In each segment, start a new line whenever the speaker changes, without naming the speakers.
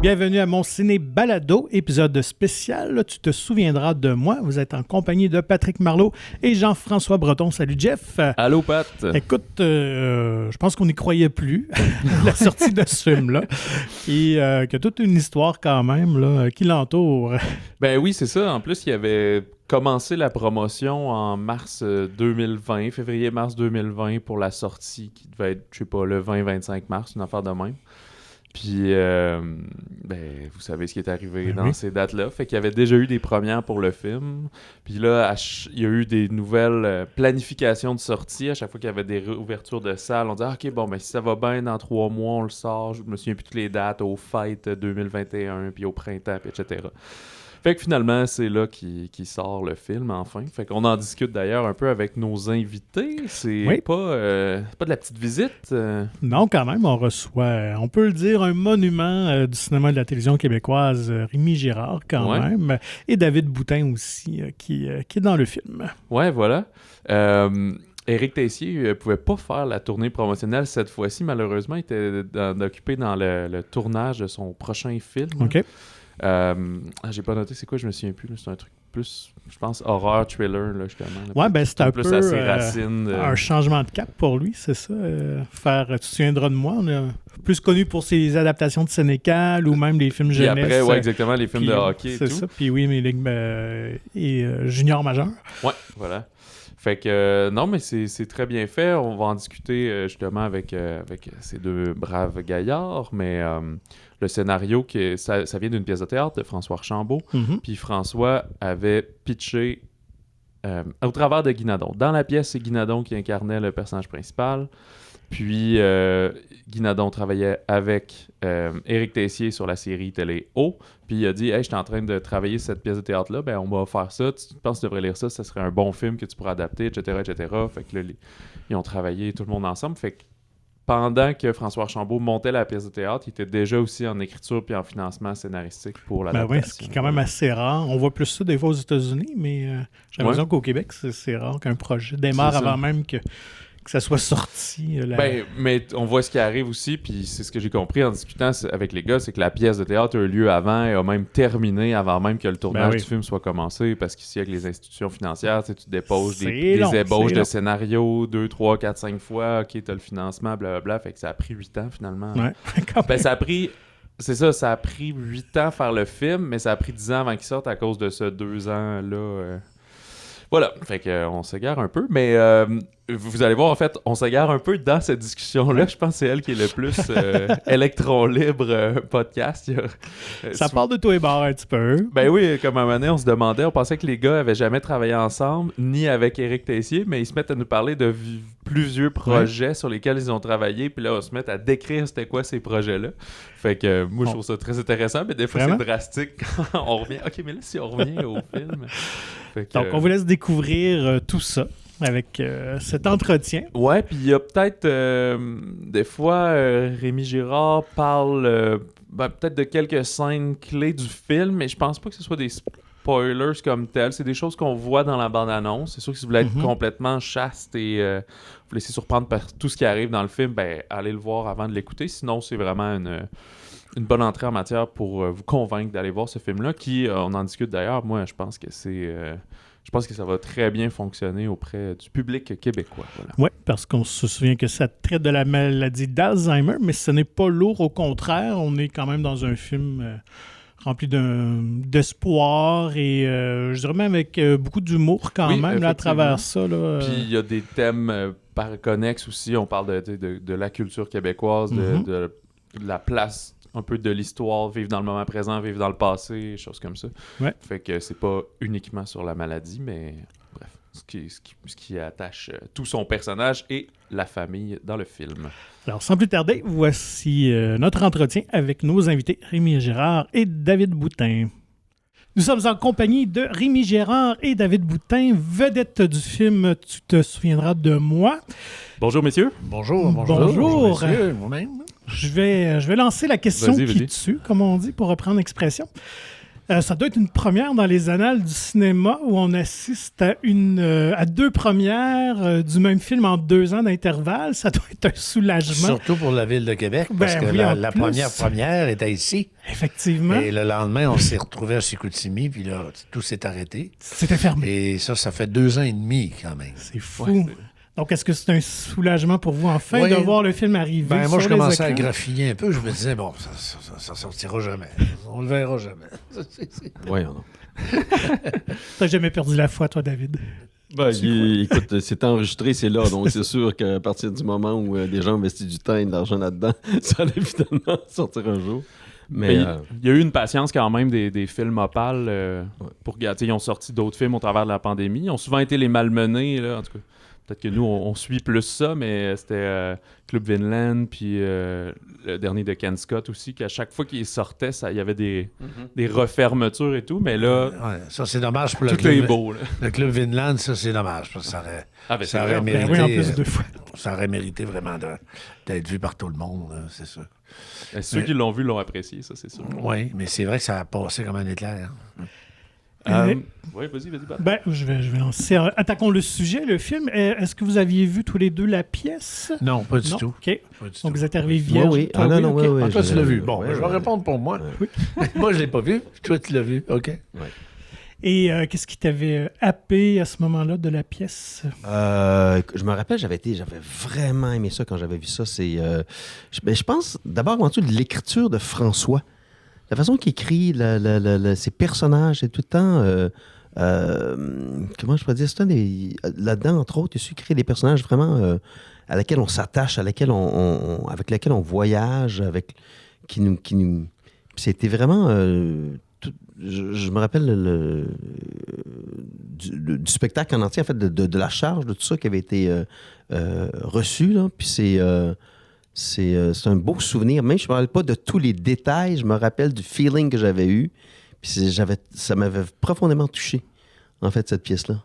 Bienvenue à mon ciné balado, épisode spécial. Tu te souviendras de moi. Vous êtes en compagnie de Patrick Marleau et Jean-François Breton. Salut Jeff.
Allô Pat.
Écoute, je pense qu'on n'y croyait plus, la sortie de ce film-là. Et qu'il y a toute une histoire quand même là, qui l'entoure.
Ben oui, c'est ça. En plus, il avait commencé la promotion en mars 2020, février-mars 2020 pour la sortie qui devait être, je sais pas, le 20-25 mars, une affaire de même. Puis, vous savez ce qui est arrivé dans ces dates-là. Fait qu'il y avait déjà eu des premières pour le film. Puis là, il y a eu des nouvelles planifications de sortie. À chaque fois qu'il y avait des réouvertures de salles, on disait « OK, bon, ben si ça va bien, dans 3 mois, on le sort. » Je me souviens plus toutes les dates, aux fêtes 2021, puis au printemps, puis etc. Fait que finalement, c'est là qu'il sort le film, enfin. Fait qu'on en discute d'ailleurs un peu avec nos invités. C'est pas de la petite visite.
Non, quand même, on reçoit, on peut le dire, un monument du cinéma et de la télévision québécoise, Rémi Girard, quand même, et David Boutin aussi, qui est dans le film.
Ouais, voilà. Éric Tessier pouvait pas faire la tournée promotionnelle cette fois-ci, malheureusement. Il était occupé dans le tournage de son prochain film.
OK.
J'ai pas noté c'est quoi, je me souviens plus. Là. C'est un truc plus, je pense, horreur, thriller, là, justement. Là,
ouais, ben c'est un
plus
peu
à ses racines.
Un changement de cap pour lui, c'est ça. Tu te souviendras de moi, on est plus connu pour ses adaptations de Sénécal ou même les films jeunesse.
Puis après, exactement, les films de hockey et tout.
C'est ça, puis oui, mais et Junior Majeur.
Ouais, voilà. Fait que, non, mais c'est très bien fait. On va en discuter justement avec ces deux braves gaillards, mais le scénario, ça vient d'une pièce de théâtre de François Archambault. Puis François avait pitché au travers de Guy Nadon. Dans la pièce, c'est Guy Nadon qui incarnait le personnage principal. Puis Guy Nadon travaillait avec Éric Tessier sur la série télé O. Puis il a dit « Hey, je suis en train de travailler cette pièce de théâtre-là, ben on va faire ça. Tu penses que tu devrais lire ça, ça serait un bon film que tu pourrais adapter, etc. etc. » Fait que là, ils ont travaillé tout le monde ensemble. Fait que pendant que François Archambault montait la pièce de théâtre, il était déjà aussi en écriture puis en financement scénaristique pour l'adaptation.
Ben oui, ce qui est quand même assez rare. On voit plus ça des fois aux États-Unis, mais j'ai l'impression qu'au Québec, c'est rare qu'un projet démarre avant même que ça soit sorti.
Mais on voit ce qui arrive aussi, puis c'est ce que j'ai compris en discutant avec les gars, c'est que la pièce de théâtre a eu lieu avant et a même terminé avant même que le tournage du film soit commencé, parce qu'ici, avec les institutions financières, tu déposes des ébauches de scénarios 2, 3, 4, 5 fois, OK, t'as le financement, blablabla, fait que ça a pris 8 ans finalement.
Ouais.
Ça a pris... C'est ça, ça a pris 8 ans faire le film, mais ça a pris 10 ans avant qu'il sorte à cause de ce 2 ans-là. Voilà, fait qu'on s'égare un peu, mais vous allez voir, en fait, on s'égare un peu dans cette discussion-là. Je pense que c'est elle qui est le plus électron libre podcast.
Ça part de toi et barre un petit peu.
Ben oui, comme à un moment donné, on se demandait, on pensait que les gars avaient jamais travaillé ensemble, ni avec Éric Tessier, mais ils se mettent à nous parler de plusieurs projets sur lesquels ils ont travaillé, puis là, on se met à décrire c'était quoi ces projets-là. Fait que moi, je trouve ça très intéressant, mais des fois, c'est drastique quand on revient. OK, mais là, si on revient au film...
Donc, on vous laisse découvrir tout ça avec cet entretien.
Ouais, puis il y a peut-être des fois, Rémi Girard parle peut-être de quelques scènes clés du film, mais je pense pas que ce soit des spoilers comme tels. C'est des choses qu'on voit dans la bande-annonce. C'est sûr que si vous voulez être complètement chaste et vous laisser surprendre par tout ce qui arrive dans le film, ben allez le voir avant de l'écouter. Sinon, c'est vraiment une bonne entrée en matière pour vous convaincre d'aller voir ce film-là, qui, on en discute d'ailleurs, moi, je pense que ça va très bien fonctionner auprès du public québécois. Voilà.
Oui, parce qu'on se souvient que ça traite de la maladie d'Alzheimer, mais ce n'est pas lourd, au contraire, on est quand même dans un film rempli d'espoir et je dirais même avec beaucoup d'humour quand même là, à travers ça.
Puis il y a des thèmes par connexes aussi, on parle de la culture québécoise, de la place un peu de l'histoire, vivre dans le moment présent, vivre dans le passé, choses comme ça.
Ouais.
Fait que c'est pas uniquement sur la maladie, mais bref, ce qui attache tout son personnage et la famille dans le film.
Alors, sans plus tarder, voici notre entretien avec nos invités Rémi Girard et David Boutin. Nous sommes en compagnie de Rémi Girard et David Boutin, vedettes du film « Tu te souviendras de moi ».
Bonjour, messieurs.
Bonjour.
Bonjour.
Monsieur, moi-même.
Je vais lancer la question qui tue, comme on dit, pour reprendre l'expression. Ça doit être une première dans les annales du cinéma où on assiste à deux premières du même film en 2 ans d'intervalle. Ça doit être un soulagement.
Surtout pour la Ville de Québec, parce que
oui,
la
plus.
première était ici.
Effectivement.
Et le lendemain, on s'est retrouvé à Chicoutimi, puis là, tout s'est arrêté.
C'était fermé.
Et ça fait 2 ans et demi, quand même.
C'est fou.
Ouais,
Donc, est-ce que c'est un soulagement pour vous, enfin,
Oui.
de voir le film arriver
Ben, moi, je
sur les
commençais à
écrans?
graffiner un peu. Je me disais, bon, ça sortira jamais. On le verra jamais.
Voyons donc.
T'as jamais perdu la foi, toi, David?
Écoute, c'est enregistré, c'est là. Donc, c'est sûr qu'à partir du moment où des gens investissent du temps et de l'argent là-dedans, ça allait évidemment sortir un jour. Mais
il y a eu une patience quand même des films Opal pour regarder. Ils ont sorti d'autres films au travers de la pandémie. Ils ont souvent été les malmenés, là, en tout cas. Peut-être que nous, on suit plus ça, mais c'était Club Vinland, puis le dernier de Ken Scott aussi, qu'à chaque fois qu'il sortait, il y avait des refermetures et tout, mais là,
Ouais, ça, c'est dommage pour le
tout
club.
est beau. Là.
Le club Vinland, ça, c'est dommage, parce que
Ben,
ça aurait
Ben
mérité,
oui, en plus, 2 fois.
ça aurait mérité vraiment d'être vu par tout le monde, c'est sûr.
Ceux qui l'ont vu l'ont apprécié, ça, c'est sûr.
Oui, mais c'est vrai que ça a passé comme un éclair.
Oui, vas-y, Bob.
Ben, je vais lancer. Attaquons le sujet, le film. Est-ce que vous aviez vu tous les deux la pièce?
Non, pas du
Non?
tout.
OK.
Pas du
Donc,
tout.
vous êtes arrivé
moi,
vierge.
oui.
Toi,
Ah non, non,
OK.
oui, oui.
Ah, toi, tu l'as vu. Bon,
Ouais,
je vais
ouais.
répondre pour moi.
Oui.
Moi, je l'ai pas vu. Toi, tu l'as vu. OK.
Et qu'est-ce qui t'avait happé à ce moment-là de la pièce?
Je me rappelle, j'avais vraiment aimé ça quand j'avais vu ça. Je pense d'abord avant tout de l'écriture de François. La façon qu'il écrit ses personnages, c'est tout le temps... comment je pourrais dire? Là-dedans, entre autres, il a su créer des personnages vraiment à laquelle on s'attache, avec lesquels on voyage, qui nous... C'était vraiment... je me rappelle du spectacle en entier, en fait, de la charge de tout ça qui avait été reçu, là. Puis c'est un beau souvenir. Même, je ne me rappelle pas de tous les détails, je me rappelle du feeling que j'avais eu. Puis ça m'avait profondément touché, en fait, cette pièce-là.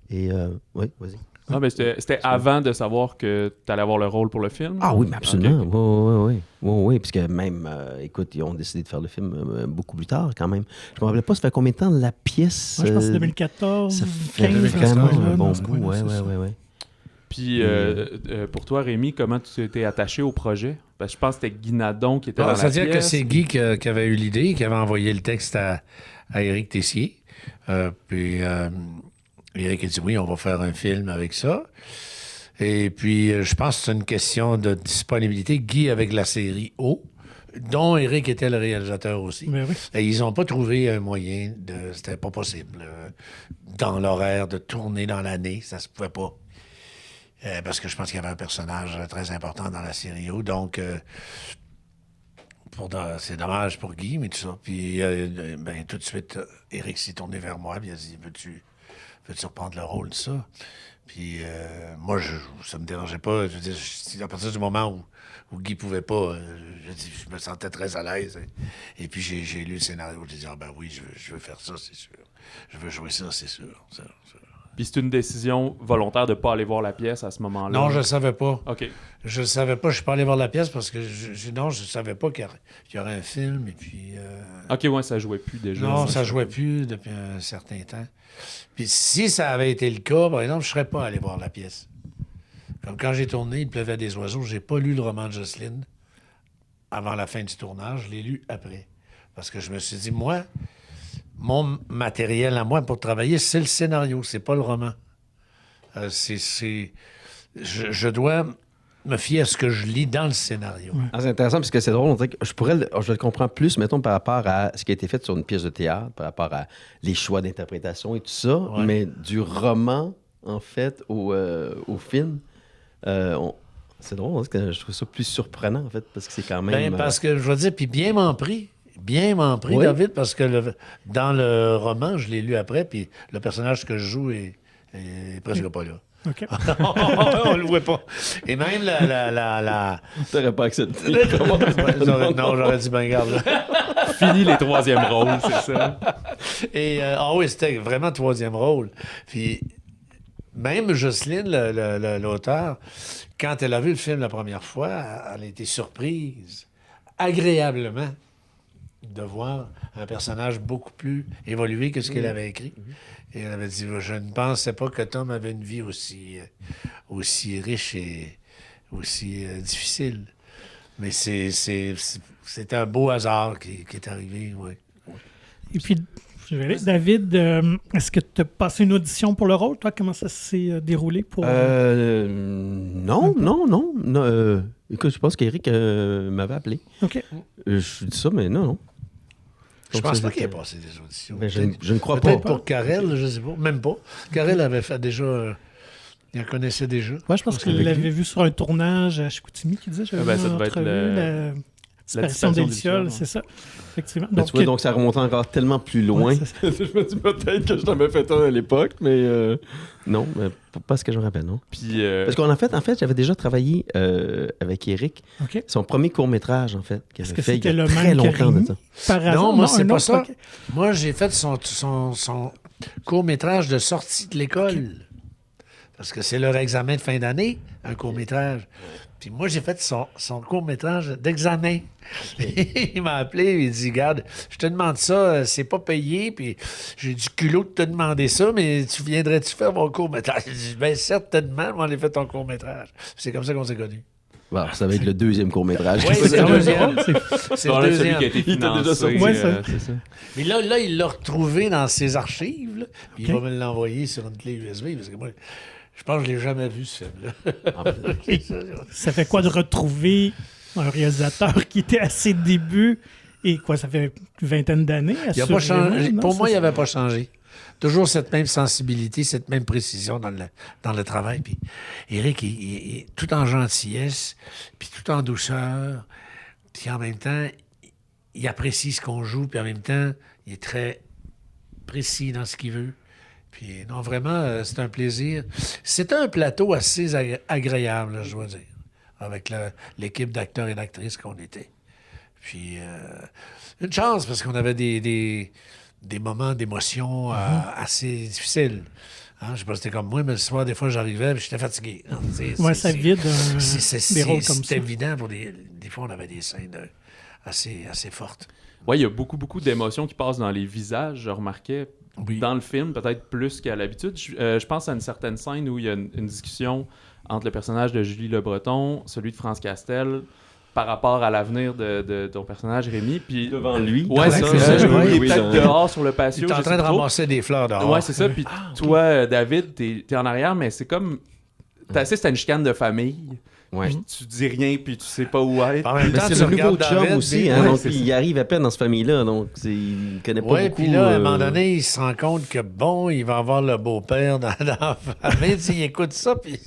Et, oui, vas-y.
Ah, mais c'était avant de savoir que tu allais avoir le rôle pour le film?
Ah oui, mais absolument.
Ok.
Oui, puisque même, écoute, ils ont décidé de faire le film beaucoup plus tard, quand même. Je me rappelais pas, ça fait combien de temps la pièce?
Moi, je pense que c'est 2014,
Ça fait
15,
vraiment
dans ce coin-là,
un bon
dans ce
bout,
coin-là, c'est ça.
ouais.
Puis, pour toi, Rémi, comment tu t'es attaché au projet? Parce que je pense que c'était Guy Nadon qui était dans la pièce.
C'est-à-dire que c'est Guy qui avait eu l'idée, qui avait envoyé le texte à Éric Tessier. Puis Éric a dit oui, on va faire un film avec ça. Et puis, je pense que c'est une question de disponibilité. Guy avec la série O, dont Éric était le réalisateur aussi.
Mais oui.
Et ils n'ont pas trouvé un moyen C'était pas possible. Dans l'horaire de tourner dans l'année, ça se pouvait pas. Parce que je pense qu'il y avait un personnage très important dans la série O. Donc, c'est dommage pour Guy, mais tout ça. Puis, tout de suite, Éric s'est tourné vers moi. Puis il a dit, veux-tu reprendre le rôle de ça? Puis, moi, ça me dérangeait pas. Je veux dire, à partir du moment où Guy pouvait pas, je me sentais très à l'aise. Et puis, j'ai lu le scénario. J'ai dit, oui, je veux faire ça, c'est sûr. Je veux jouer ça, c'est sûr. Ça.
Puis c'est une décision volontaire de ne pas aller voir la pièce à ce moment-là?
Non, je ne savais pas.
OK.
Je ne savais pas. Je suis pas allé voir la pièce parce que je ne savais pas qu'il y aurait un film. Et puis,
OK, ouais, ça jouait plus déjà.
non, ça ne jouait plus depuis un certain temps. Puis si ça avait été le cas, par exemple, je ne serais pas allé voir la pièce. Comme quand j'ai tourné, il pleuvait des oiseaux. Je n'ai pas lu le roman de Jocelyne avant la fin du tournage. Je l'ai lu après. Parce que je me suis dit, moi, mon matériel à moi pour travailler, c'est le scénario, c'est pas le roman. Je dois me fier à ce que je lis dans le scénario.
Ah, c'est intéressant parce que c'est drôle. On dirait que je le comprends plus, mettons, par rapport à ce qui a été fait sur une pièce de théâtre, par rapport à les choix d'interprétation et tout ça,
Ouais.
mais du roman, en fait, au film, c'est drôle, parce que je trouve ça plus surprenant, en fait, parce que c'est quand même...
Parce que, je veux dire, puis bien m'en pris,
Oui.
David, parce que dans le roman, je l'ai lu après, puis le personnage que je joue est presque pas là.
OK.
On le voit pas. Et même la...
T'aurais pas accepté.
non, j'aurais dit, ben garde.
Fini les troisièmes rôles, c'est ça?
Et, oui, c'était vraiment troisième rôle. Puis, même Jocelyne, l'auteur, quand elle a vu le film la première fois, elle a été surprise, agréablement, de voir un personnage beaucoup plus évolué que ce qu'il avait écrit. Et elle avait dit, je ne pensais pas que Tom avait une vie aussi riche et aussi difficile. Mais c'est un beau hasard qui est arrivé, oui.
Et puis, je vais aller. David, est-ce que tu as passé une audition pour le rôle? Toi, comment ça s'est déroulé pour...
Non. Écoute, je pense qu'Éric m'avait appelé.
OK.
Je dis ça, mais non.
Je
Donc,
pense
ça,
pas qu'il ait
c'était-
passé des auditions.
Ben, je ne crois pas.
Peut-être pour Karel, je sais pas. Même pas. Karel avait fait déjà... il en connaissait déjà.
Ouais, je pense qu'il l'avait vu sur un tournage à Chicoutimi, qui disait, j'avais
Ah ben,
vu
ça
une
devait être
entrevue, la disparition des Lucioles, c'est ça. Effectivement.
Ben, tu vois, donc ça remonte encore tellement plus loin.
Ouais, c'est ça.
Je me dis peut-être que je t'en avais fait un à l'époque, mais non, mais pas ce que je me rappelle, non.
Puis,
Parce qu'en fait, j'avais déjà travaillé avec Éric.
OK.
Son premier court-métrage, en fait, qu'il
Est-ce
avait
que
fait il y
c'était
a
le
très
même
longtemps de
Karimi?
temps.
Par hasard?
Non, moi, c'est
un
pas
autre,
ça.
OK.
Moi, j'ai fait son court-métrage de sortie de l'école. Parce que c'est leur examen de fin d'année, un court-métrage. Puis moi, j'ai fait son court-métrage d'examen. Il m'a appelé, il dit, regarde, je te demande ça, c'est pas payé, puis j'ai du culot de te demander ça, mais tu viendrais-tu faire mon court-métrage? J'ai dit, bien, certainement, moi, j'ai fait ton court-métrage. C'est comme ça qu'on s'est connus.
Bon, ça va être le deuxième court-métrage.
Oui, c'est le deuxième. C'est
bon,
le
là, celui
deuxième.
qui a été
Il était déjà
financé,
sorti.
Ouais, ça.
c'est ça.
Mais là, il l'a retrouvé dans ses archives, là, puis il
OK.
va me l'envoyer sur une clé USB, parce que moi, je pense que je l'ai jamais vu, ce film-là.
Et ça fait quoi de retrouver un réalisateur qui était à ses débuts et quoi, ça fait une vingtaine d'années?
Il a pas
assurément,
changé.
non?
Pour moi,
C'est
il n'avait pas changé. Toujours cette même sensibilité, cette même précision dans le travail. Puis Éric, il tout en gentillesse, puis tout en douceur, puis en même temps, il apprécie ce qu'on joue, puis en même temps, il est très précis dans ce qu'il veut. Puis non, vraiment, c'est un plaisir. C'était un plateau assez agréable, là, je dois dire, avec l'équipe d'acteurs et d'actrices qu'on était. Puis une chance, parce qu'on avait des moments d'émotion assez difficiles. Hein, je sais pas si c'était comme moi, mais le soir, des fois, j'arrivais et j'étais fatigué. Non,
Ouais, ça vide des rôles comme
c'est
ça.
évident. Des fois, on avait des scènes assez fortes.
Ouais, il y a beaucoup d'émotions qui passent dans les visages, je remarquais.
Oui.
Dans le film, peut-être plus qu'à l'habitude. Je pense à une certaine scène où il y a une discussion entre le personnage de Julie Le Breton, celui de France Castel, par rapport à l'avenir de ton personnage, Rémi. Puis
Devant lui.
Ouais, c'est
Ouais,
ça.
c'est ça,
Il est
oui,
peut-être dehors sur le patio.
Il est en
je
train
sais
de
pas trop.
ramasser des fleurs dehors.
Ouais, c'est ça. Puis toi, David, t'es en arrière, mais c'est comme... T'as assez, c'était une chicane de famille.
Ouais.
Puis tu dis rien, puis tu sais pas où être.
En même
Mais
temps,
c'est
tu
le nouveau
regardes
chum
David,
aussi,
puis-
hein,
Ouais,
donc
c'est
il arrive à peine dans cette famille-là, donc il connaît pas
Oui,
beaucoup.
puis là, à un moment donné, il se rend compte que, bon, il va avoir le beau-père dans la famille. Il écoute ça, puis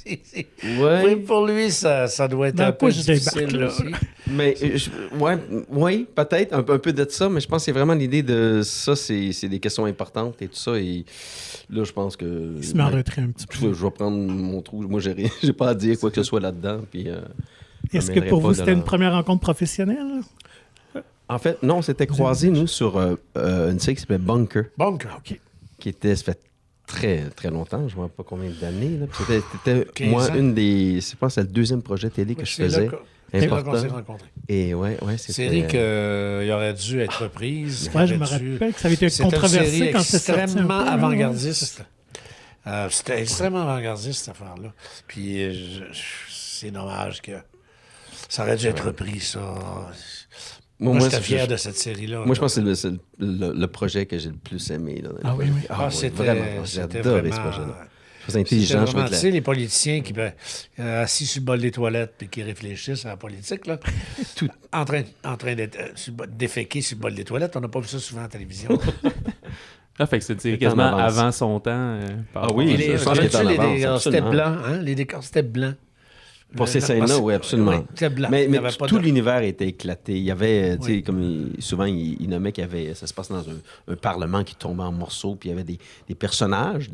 Ouais.
oui, pour lui, ça doit être
Dans
un
la
peu
poche, je
difficile
débarque, là.
aussi.
Mais oui, peut-être un peu de ça, mais je pense que c'est vraiment l'idée de ça, c'est des questions importantes et tout ça. Et là, je pense que.
Il se met en retrait un petit peu.
Je vais prendre mon trou. Moi, j'ai pas à dire quoi que ce soit là-dedans. Puis,
Est-ce que
m'aiderait
pour
pas
vous,
de
c'était
la-
une première rencontre professionnelle?
En fait, non, on s'était croisés, nous, sur une série qui s'appelait Bunker,
Bon,
OK.
qui était, ça fait très, très longtemps, je ne sais pas combien d'années. Là. Puis c'était
15
moi,
ans.
une des. Je pense que c'est le deuxième projet télé que je
c'est
faisais.
là qu'on
Important.
s'est rencontrés.
Et ouais, c'était.
Série qu'il aurait dû être reprise.
Ouais, je me
aurait dû-
rappelle que ça avait été
C'était une
controversé
série
quand c'est sorti. un
extrêmement
peu,
avant-gardiste. C'était extrêmement avant-gardiste, cette affaire-là. Puis c'est dommage que ça aurait dû être repris, ça. Moi, j'étais fier de cette série-là.
Moi, je pense que c'est le projet que j'ai le plus aimé. Là,
Ah oui, oui.
Ah, c'était
vraiment. J'ai
c'était
adoré
vraiment...
ce projet-là. Je faisais
C'était
intelligent. Je
vraiment, tu
trouvais
sais, les politiciens qui assis sur le bol des toilettes puis qui réfléchissent à la politique, là,
Tout.
en train d'être déféqués sur le bol des toilettes. On n'a pas vu ça souvent à la télévision.
Ah, fait que c'est
C'était
quasiment
en avance.
avant son temps. par
Ah
rapport
oui,
à
Et
ça.
les,
je pense qu'il était en
les
avance,
décors, c'était
absolument.
blanc, hein? Les décors, c'était blanc.
Pour ces scènes-là, oui, absolument.
Oui, c'était blanc.
Mais
Il y avait pas
tout
de-
l'univers était éclaté. Il y avait, tu sais,
Oui.
comme souvent, il nommait qu'il y avait, ça se passe dans un parlement qui tombait en morceaux, puis il y avait des personnages,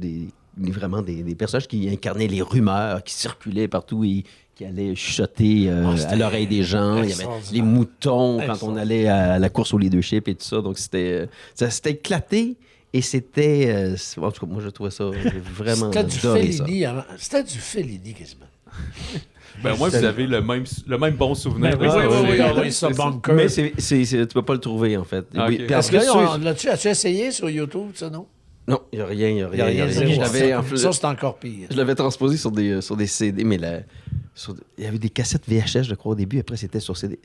vraiment des personnages qui incarnaient les rumeurs, qui circulaient partout et qui allaient chuchoter
c'était
à l'oreille des gens. Il y avait
extraordinaire.
les moutons quand on
Extraordinaire.
allait à la course au leadership et tout ça. Donc, c'était éclaté. Et c'était... en tout cas, moi, je trouvais ça... J'ai vraiment
C'était du
adoré ça.
Fellini avant. C'était du Fellini, quasiment.
Ben, moi, vous avez le même bon souvenir.
Ben,
Oui, envoyé ça bunker.
Mais tu peux pas le trouver, en fait.
Ah,
Oui,
ok.
puis en
Est-ce que
plus,
as-tu essayé sur YouTube, ça, non?
non, il n'y a rien, il n'y a
Il y a
rien.
rien,
Je
zéro.
l'avais, en plus,
Ça, c'est encore pire.
je l'avais transposé sur des CD, mais il y avait des cassettes VHS, je crois, au début. Après, c'était sur CD.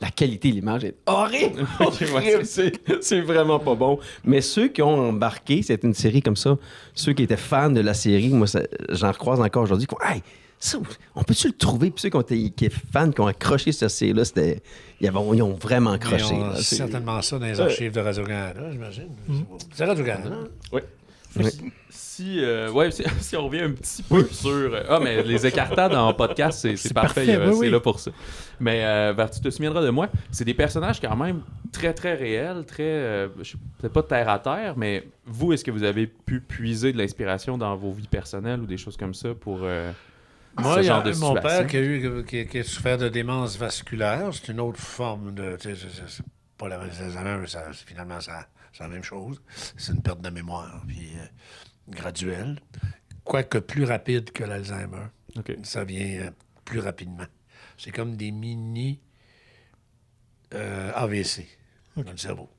La qualité de l'image est horrible. Horrible. C'est vraiment pas bon. Mais ceux qui ont embarqué, c'est une série comme ça, ceux qui étaient fans de la série, moi, j'en recroise encore aujourd'hui, qui font, hey, ça, on peut-tu le trouver? Puis ceux qui étaient fans, qui ont accroché cette série-là, ils ont vraiment accroché.
Ils ont
là.
certainement ça dans les archives de Radio-Canada, j'imagine. C'est Radio-Canada.
Oui.
Si on revient un petit peu sur... mais les écartades en podcast, c'est parfait.
parfait, oui.
C'est là pour ça. Mais tu te souviendras de moi, c'est des personnages quand même très, très réels, très... peut-être pas terre à terre, mais vous, est-ce que vous avez pu puiser de l'inspiration dans vos vies personnelles ou des choses comme ça pour
Moi,
ce
il y
genre
a
de
mon
situation?
père qui a souffert de démence vasculaire. C'est une autre forme de... C'est pas l'Alzheimer, mais finalement, c'est la même chose. C'est une perte de mémoire, puis graduelle. Quoique plus rapide que l'Alzheimer.
OK.
Ça vient plus rapidement. C'est comme des mini AVC dans le cerveau.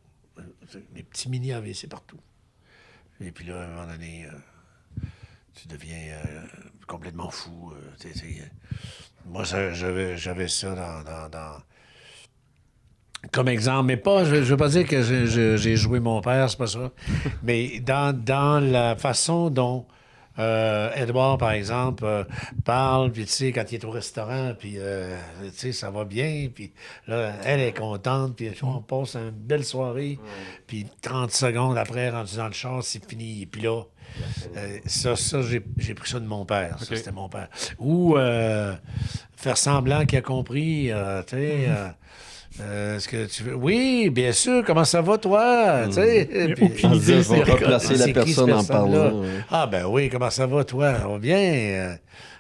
Des petits mini AVC partout. Et puis là, à un moment donné, tu deviens complètement fou. Moi, j'avais ça dans comme exemple, mais pas, je veux pas dire que j'ai joué mon père, c'est pas ça, mais dans la façon dont Edouard, par exemple, parle, puis tu sais, quand il est au restaurant, puis tu sais, ça va bien, puis là, elle est contente, puis on passe une belle soirée, puis 30 secondes après, rendu dans le char, c'est fini, puis là, ça j'ai pris ça de mon père, ça, c'était mon père. Ou faire semblant qu'il a compris, tu sais... est-ce que tu veux... Oui, bien sûr, comment ça va, toi? Tu sais, puis-
aucune idée,
Ils vont replacer la
C'est qui,
personne en
cette personne-là?
parlant. Ouais.
Ah, ben oui, comment ça va, toi? Ça va bien?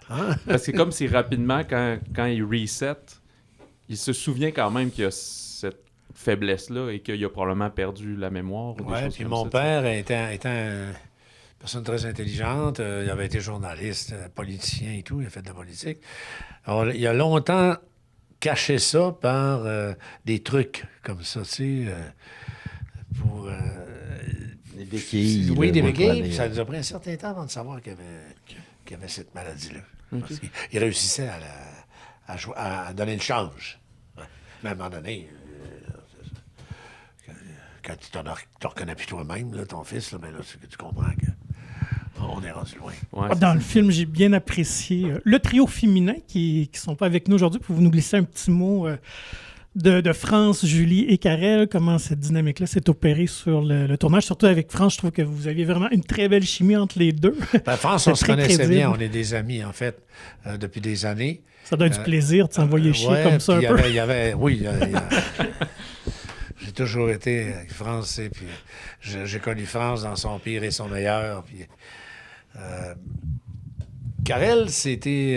Hein?
Parce que c'est comme si rapidement, quand il reset, il se souvient quand même qu'il y a cette faiblesse-là et qu'il a probablement perdu la mémoire. Ou des
Oui,
choses
puis
comme
mon
ça,
père étant une personne très intelligente, il avait été journaliste, politicien et tout, il a fait de la politique. Alors, il a longtemps caché ça par des trucs comme ça, tu sais, pour...
Des béquilles.
oui,
là,
des
pour
béquilles,
aller,
puis ça nous a pris un certain temps avant de savoir qu'il y avait cette maladie-là. Parce qu'il réussissait à donner le change. Ouais. Mais à un moment donné, quand tu te reconnais plus toi-même, là, ton fils, là, ben là, tu comprends qu'on est rendu loin.
Ouais,
Dans le film, j'ai bien apprécié le trio féminin qui sont pas avec nous aujourd'hui. Pouvez-vous nous glisser un petit mot de France, Julie et Karel, comment cette dynamique-là s'est opérée sur le tournage? Surtout avec France, je trouve que vous aviez vraiment une très belle chimie entre les deux.
Ben, France,
C'est
on se
très
connaissait
crédible.
bien, on est des amis, en fait, depuis des années.
Ça doit être du plaisir de s'envoyer chier
Ouais,
comme ça un
puis
peu.
il y avait, oui, j'ai toujours été avec France, et puis j'ai connu France dans son pire et son meilleur. Puis, Karel, c'était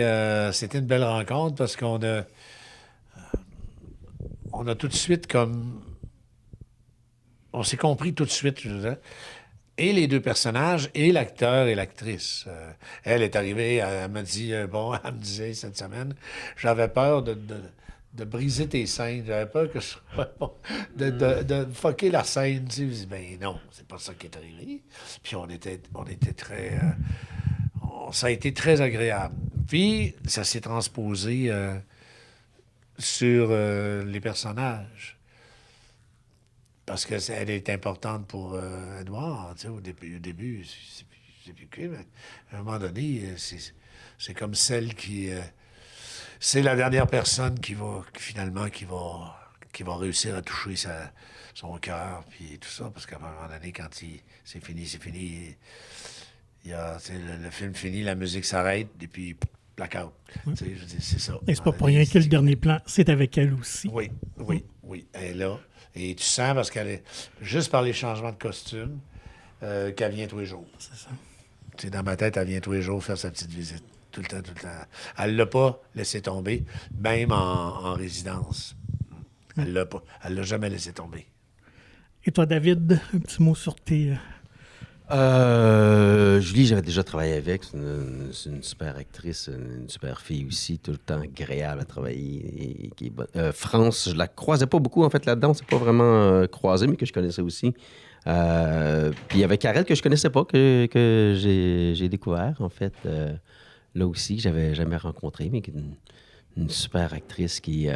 une belle rencontre parce qu'on a tout de suite comme... On s'est compris tout de suite, je veux dire. Et les deux personnages, et l'acteur et l'actrice. Elle est arrivée, elle m'a dit, elle me disait cette semaine, j'avais peur de briser tes scènes, j'avais peur que ce soit de fucker la scène. Tu sais. Je dis, ben non, c'est pas ça qui est arrivé. Puis on était très... ça a été très agréable. Puis ça s'est transposé sur les personnages. Parce qu'elle est importante pour Edouard. Tu sais, au début c'est plus que, mais à un moment donné, c'est comme celle qui... c'est la dernière personne qui va réussir à toucher son cœur, puis tout ça, parce qu'à un moment donné, quand c'est fini, c'est fini. Il y a, le film finit, la musique s'arrête, et puis blackout. Tu sais, je dis, c'est ça.
Et c'est pas pour rien que le dernier plan, c'est avec elle aussi.
Oui. Elle est là. Et tu sens, parce qu'elle est juste par les changements de costume, qu'elle vient tous les jours.
C'est ça.
Tu sais, dans ma tête, elle vient tous les jours faire sa petite visite. Tout le temps. Elle l'a pas laissé tomber, même en résidence. Elle l'a pas. Elle l'a jamais laissé tomber.
Et toi, David, un petit mot sur tes...
Julie, j'avais déjà travaillé avec. C'est une super actrice, une super fille aussi, tout le temps agréable à travailler. Qui est bonne. France, je la croisais pas beaucoup en fait là-dedans. C'est pas vraiment croisé, mais que je connaissais aussi. Puis il y avait Karel que je connaissais pas, que j'ai découvert en fait. Là aussi, que j'avais jamais rencontré, mais qui est une super actrice qui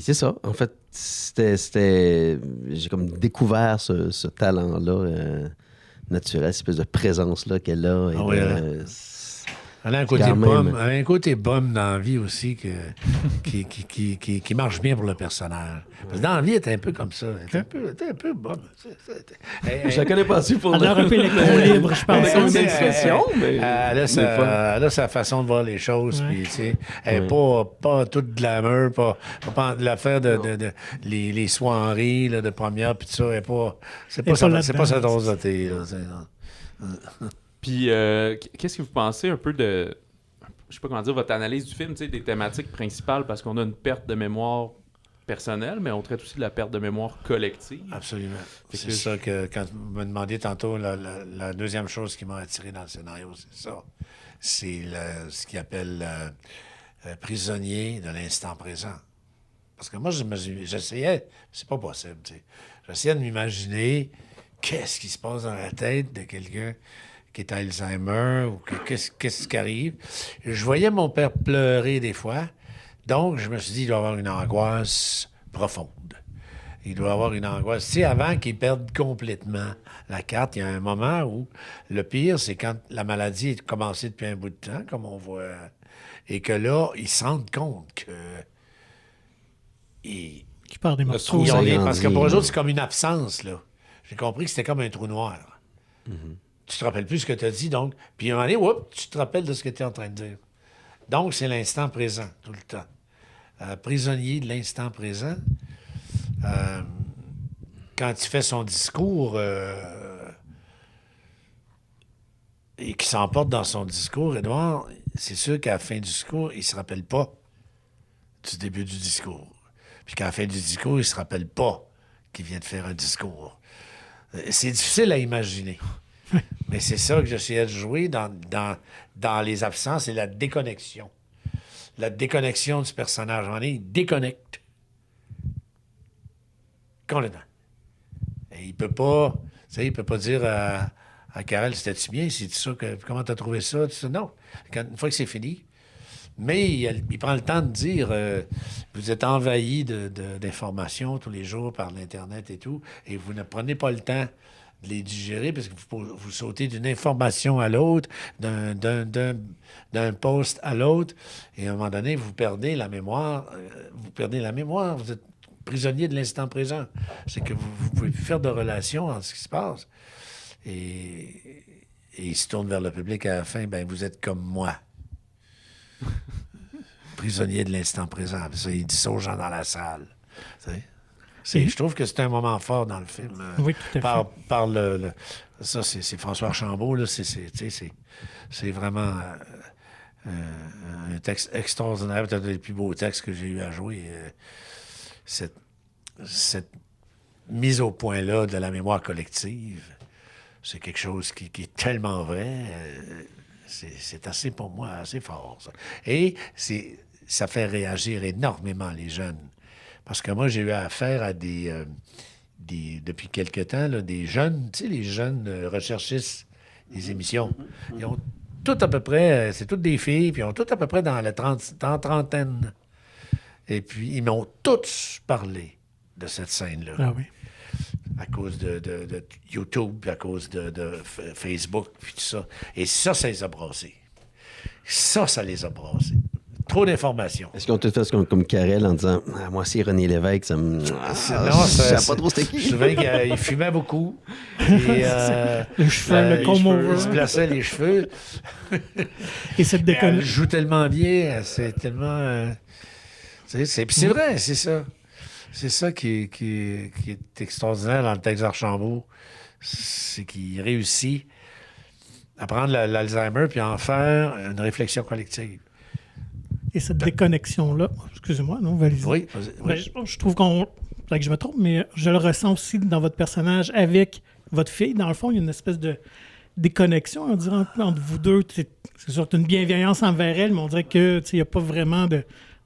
c'est ça, en fait, j'ai comme découvert ce talent-là naturel, cette espèce de présence-là qu'elle a.
Ah oui, elle a un côté bum, elle a un côté bum dans la vie aussi qui marche bien pour le personnage. Parce que dans la vie, elle était un peu comme ça. Elle était un peu bum.
Je la connais pas assez pour
elle a un peu électron libre, je pense.
C'est une expression, mais...
Elle a sa façon de voir les choses.
Ouais.
Puis, tu sais, elle n'est pas toute glamour, pas l'affaire de les soirées là, de première, puis tout ça. C'est pas sa dose de thé. Là,
Puis, qu'est-ce que vous pensez un peu de, je sais pas comment dire, votre analyse du film, tu sais, des thématiques principales, parce qu'on a une perte de mémoire personnelle, mais on traite aussi de la perte de mémoire collective.
Absolument. C'est ça que, quand vous me demandiez tantôt, la deuxième chose qui m'a attiré dans le scénario, c'est ça. C'est ce qu'il appelle prisonnier de l'instant présent. Parce que moi, j'essayais, c'est pas possible, tu sais. J'essayais de m'imaginer qu'est-ce qui se passe dans la tête de quelqu'un qui est Alzheimer ou qu'est-ce qui arrive. Je voyais mon père pleurer des fois, donc je me suis dit, il doit avoir une angoisse profonde. Il doit avoir une angoisse. Tu sais, avant qu'il perde complètement la carte, il y a un moment où le pire, c'est quand la maladie est commencée depuis un bout de temps, comme on voit, et que là, ils se rendent compte que...
Qui part des morceaux.
Parce que pour eux autres, c'est comme une absence, là. J'ai compris que c'était comme un trou noir. Mm-hmm. Tu te rappelles plus ce que tu as dit, donc. Puis à un moment donné, tu te rappelles de ce que tu es en train de dire. Donc, c'est l'instant présent, tout le temps. Prisonnier de l'instant présent. Quand il fait son discours et qu'il s'emporte dans son discours, Édouard, c'est sûr qu'à la fin du discours, il ne se rappelle pas du début du discours. Puis qu'à la fin du discours, il ne se rappelle pas qu'il vient de faire un discours. C'est difficile à imaginer. Mais c'est ça que j'essayais de jouer dans les absences et la déconnexion. La déconnexion du personnage. Il déconnecte. Complètement. Et il peut pas dire à Karel, c'était-tu bien? C'est ça comment t'as trouvé ça? Non. Une fois que c'est fini. Mais il prend le temps de dire, vous êtes envahi d'informations tous les jours par l'Internet et tout, et vous ne prenez pas le temps de les digérer parce que vous sautez d'une information à l'autre, d'un post à l'autre, et à un moment donné, vous perdez la mémoire. Vous êtes prisonnier de l'instant présent. C'est que vous pouvez plus faire de relation entre ce qui se passe. Et il se tourne vers le public à la fin, ben vous êtes comme moi. Prisonnier de l'instant présent. Ça, il dit ça aux gens dans la salle. Je trouve que c'est un moment fort dans le film.
Oui, tout à fait.
Ça, c'est François Archambault. Là, c'est vraiment un texte extraordinaire. Peut-être un des plus beaux textes que j'ai eu à jouer. Cette mise au point-là de la mémoire collective, c'est quelque chose qui est tellement vrai. C'est assez, pour moi, assez fort, ça. Et ça fait réagir énormément les jeunes. Parce que moi, j'ai eu affaire à depuis quelque temps, là, des jeunes, tu sais, les jeunes recherchistes des émissions. Ils ont tout à peu près, c'est toutes des filles, puis ils ont tout à peu près dans la trentaine. Et puis, ils m'ont tous parlé de cette scène-là.
Ah oui.
À cause de YouTube, puis à cause de Facebook, puis tout ça. Et ça les a brassés. Ça les a brassés. Trop d'informations.
Est-ce qu'on te fait comme Karel en disant « moi, c'est René Lévesque, ça me...
Non,
ça pas trop c'était qui. »
Je trouvais qu'il fumait beaucoup. Et,
le cheveu, le comb-over.
Il se plaçait les cheveux.
Et cette déconne.
Elle joue tellement bien, c'est tellement... c'est vrai, c'est ça. C'est ça qui est extraordinaire dans le texte d'Archambault. C'est qu'il réussit à prendre l'Alzheimer puis à en faire une réflexion collective.
Et cette déconnexion-là, excusez-moi, non, Valise.
Oui.
Je trouve peut-être que je me trompe, mais je le ressens aussi dans votre personnage avec votre fille, dans le fond, il y a une espèce de déconnexion, on dirait, entre vous deux. C'est sûr, tu as une bienveillance envers elle, mais on dirait que il n'y a pas vraiment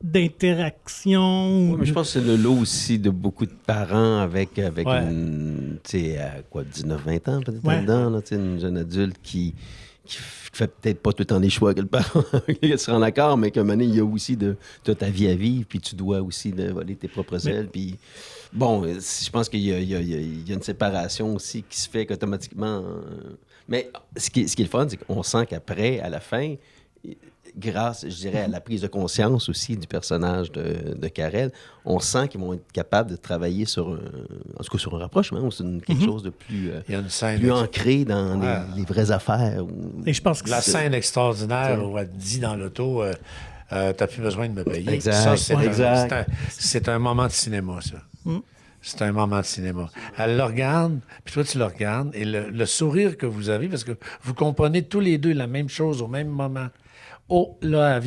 d'interaction.
Oui, mais je pense que c'est le lot aussi de beaucoup de parents avec
Ouais.
une, tu sais, à quoi, 19-20 ans peut-être
Ouais.
dedans, là, tu sais, une jeune adulte qui fait peut-être pas tout le temps les choix que le parent se rend d'accord, mais qu'à un moment donné, il y a aussi t'as ta vie à vivre, puis tu dois aussi de voler tes propres ailes, puis bon, je pense qu'il y a une séparation aussi qui se fait qu'automatiquement... mais ce qui est le fun, c'est qu'on sent qu'après, à la fin, grâce, je dirais, à la prise de conscience aussi du personnage de Karel, on sent qu'ils vont être capables de travailler sur un rapprochement ou sur quelque chose de plus,
Il y a une scène,
plus ancré dans
Ouais.
les vraies affaires.
Et je pense que
la
c'est-
scène extraordinaire où elle dit dans l'auto t'as plus besoin de me payer.
Exact,
Ça, c'est
exact.
c'est un moment de cinéma, ça.
Mm.
C'est un moment de cinéma. Elle le regarde, puis toi, tu le regardes, et le sourire que vous avez, parce que vous comprenez tous les deux la même chose au même moment. Oh, là,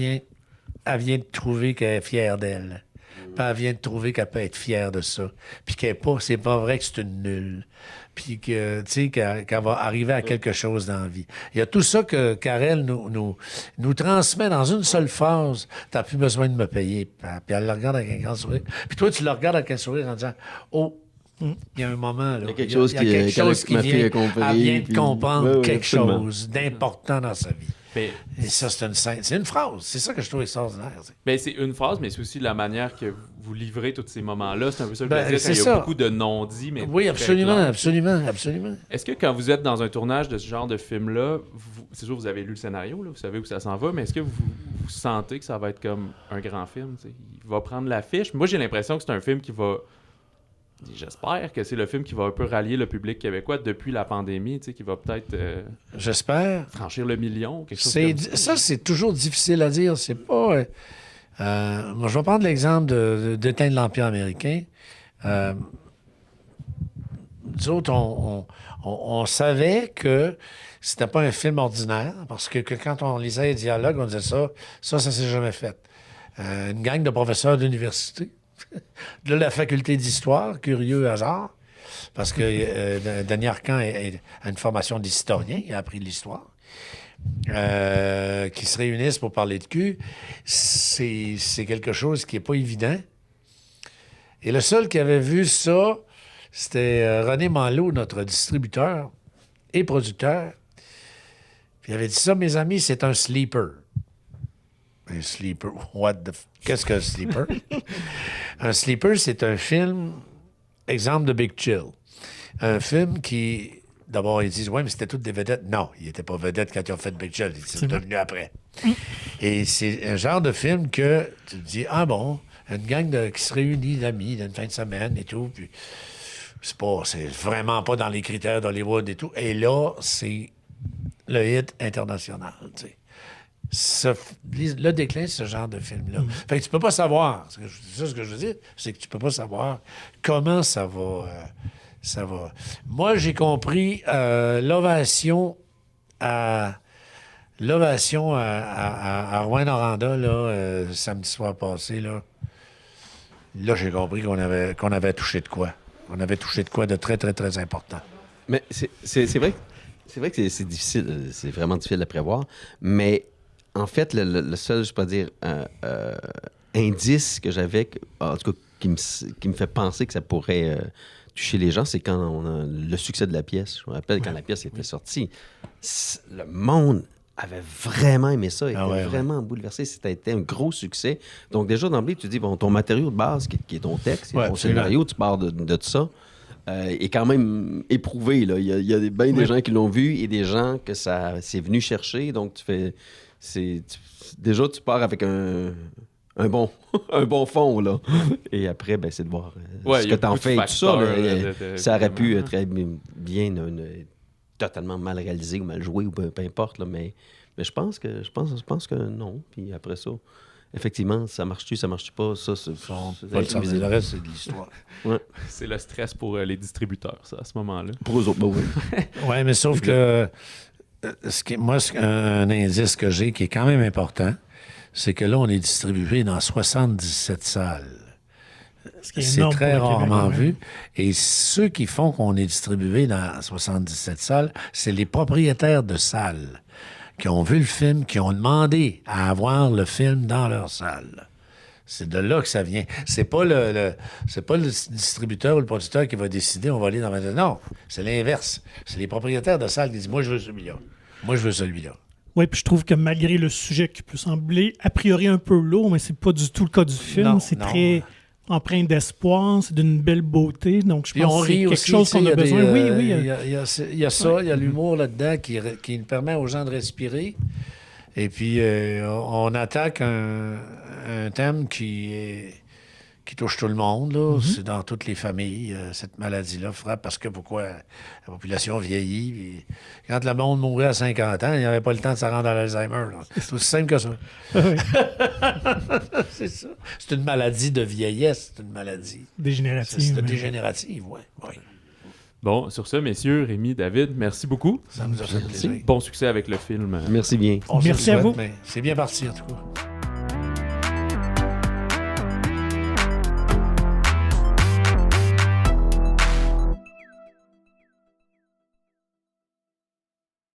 elle vient de trouver qu'elle est fière d'elle. Puis elle vient de trouver qu'elle peut être fière de ça. Puis c'est pas vrai que c'est une nulle. Puis que, tu sais, qu'elle va arriver à quelque chose dans la vie. Il y a tout ça que Karel nous transmet dans une seule phrase. T'as plus besoin de me payer. Puis elle le regarde avec un grand sourire. Puis toi, tu le regardes avec un sourire en disant, oh, il y a un moment, là.
Il y a quelque chose
il y a quelque chose qui
ma fille
vient.
a compris,
Elle vient de
puis-
comprendre
Oui, oui,
quelque
absolument.
chose d'important dans sa vie.
Mais,
Et ça, c'est une scène. C'est une phrase. C'est ça que je trouve extraordinaire. tu sais.
ben, c'est une phrase, mais c'est aussi la manière que vous livrez tous ces moments-là. C'est un peu ça le
Ben,
plaisir,
c'est
quand il y a
ça.
beaucoup de non-dits, mais
Oui,
très
absolument,
clairs.
absolument, absolument.
Est-ce que quand vous êtes dans un tournage de ce genre de film-là, c'est sûr que vous avez lu le scénario, là, vous savez où ça s'en va, mais est-ce que vous sentez que ça va être comme un grand film? T'sais? Il va prendre l'affiche. Moi, j'ai l'impression que c'est un film qui va... J'espère que c'est le film qui va un peu rallier le public québécois depuis la pandémie, qui va peut-être
J'espère.
franchir le million, quelque chose
C'est,
comme ça.
ça, c'est toujours difficile à dire. C'est pas. Moi, je vais prendre l'exemple d'Éteindre l'Empire américain. Nous autres, on savait que c'était pas un film ordinaire, parce que quand on lisait les dialogues, on disait ça s'est jamais fait. Une gang de professeurs d'université, de la faculté d'histoire, curieux hasard, parce que Denis Arcand a une formation d'historien, il a appris l'histoire, qui se réunissent pour parler de cul, c'est quelque chose qui n'est pas évident. Et le seul qui avait vu ça, c'était René Manlot, notre distributeur et producteur. Puis il avait dit ça, mes amis, c'est un sleeper. Un sleeper, qu'est-ce qu'un sleeper? Un sleeper, c'est un film, exemple de Big Chill. Un film qui, d'abord, ils disent, ouais, mais c'était toutes des vedettes. Non, il n'était pas vedette quand ils ont fait Big Chill. C'est devenu après. Et c'est un genre de film que tu te dis, ah bon, une gang qui se réunit d'amis d'une fin de semaine et tout, puis c'est vraiment pas dans les critères d'Hollywood et tout. Et là, c'est le hit international, tu sais. Le déclin de ce genre de film-là. Fait que tu peux pas savoir. C'est ça ce que je veux dire, c'est que tu peux pas savoir comment ça va. Moi, j'ai compris l'ovation à Rouyn-Noranda, là, samedi soir passé, là. Là, j'ai compris qu'on avait touché de quoi. On avait touché de quoi de très, très, très important.
Mais c'est vrai, que c'est difficile, c'est vraiment difficile à prévoir, mais en fait, le seul, je peux dire, indice que j'avais, en tout cas, qui me fait penser que ça pourrait toucher les gens, c'est quand on a le succès de la pièce. Je me rappelle quand la pièce était sortie, le monde avait vraiment aimé ça, était vraiment bouleversé. C'était un gros succès. Donc déjà, d'emblée, tu dis, bon, ton matériau de base, qui est ton texte, ton scénario, tu pars de ça, est quand même éprouvé. Là. Il y a bien des gens qui l'ont vu et des gens que ça c'est venu chercher. Donc, déjà, tu pars avec un bon, un bon fond, là. Et après, ben, c'est de voir ce que t'en fais et tout ça. Ça aurait pu très bien totalement mal réalisé ou mal joué ou peu importe, là, mais je pense que non. Puis après ça, effectivement, ça marche-tu pas, ça, c'est
pas le reste, c'est de l'histoire.
Ouais.
C'est le stress pour les distributeurs, ça, à ce moment-là.
Pour eux autres, ben oui.
Oui, mais sauf que un indice que j'ai qui est quand même important, c'est que là, on est distribué dans 77 salles.
Ce qui est
C'est
énorme
très
pour le Québec,
rarement
ouais.
vu. Et ceux qui font qu'on est distribué dans 77 salles, c'est les propriétaires de salles qui ont vu le film, qui ont demandé à avoir le film dans leur salle. C'est de là que ça vient. C'est pas c'est pas le distributeur ou le producteur qui va décider on va aller dans la... Non, c'est l'inverse. C'est les propriétaires de salles qui disent moi je veux celui-là. Moi je veux celui-là.
Oui, puis je trouve que malgré le sujet qui peut sembler a priori un peu lourd, mais c'est pas du tout le cas du film.
Non,
C'est
non.
très empreint d'espoir, c'est d'une belle beauté. Donc je
Puis
pense
on
que c'est
rit
quelque
aussi,
chose
tu sais,
qu'on a besoin. Oui, oui.
Il y a ça, il y a l'humour là-dedans qui permet aux gens de respirer. Et puis, on attaque un thème qui touche tout le monde. Là. C'est dans toutes les familles. Cette maladie-là frappe parce que pourquoi la population vieillit. Puis quand le monde mourait à 50 ans, il n'y avait pas le temps de se rendre à l'Alzheimer. Là. C'est aussi simple que ça.
Oui.
C'est ça. C'est une maladie de vieillesse. C'est une maladie.
Dégénérative.
C'est
mais-
dégénérative, oui.
Bon, sur ce, messieurs, Rémi, David, merci beaucoup.
Ça nous a fait plaisir.
Bon succès avec le film.
Merci bien.
On se le
Merci à
souhaite,
vous.
mais c'est bien parti, en tout cas.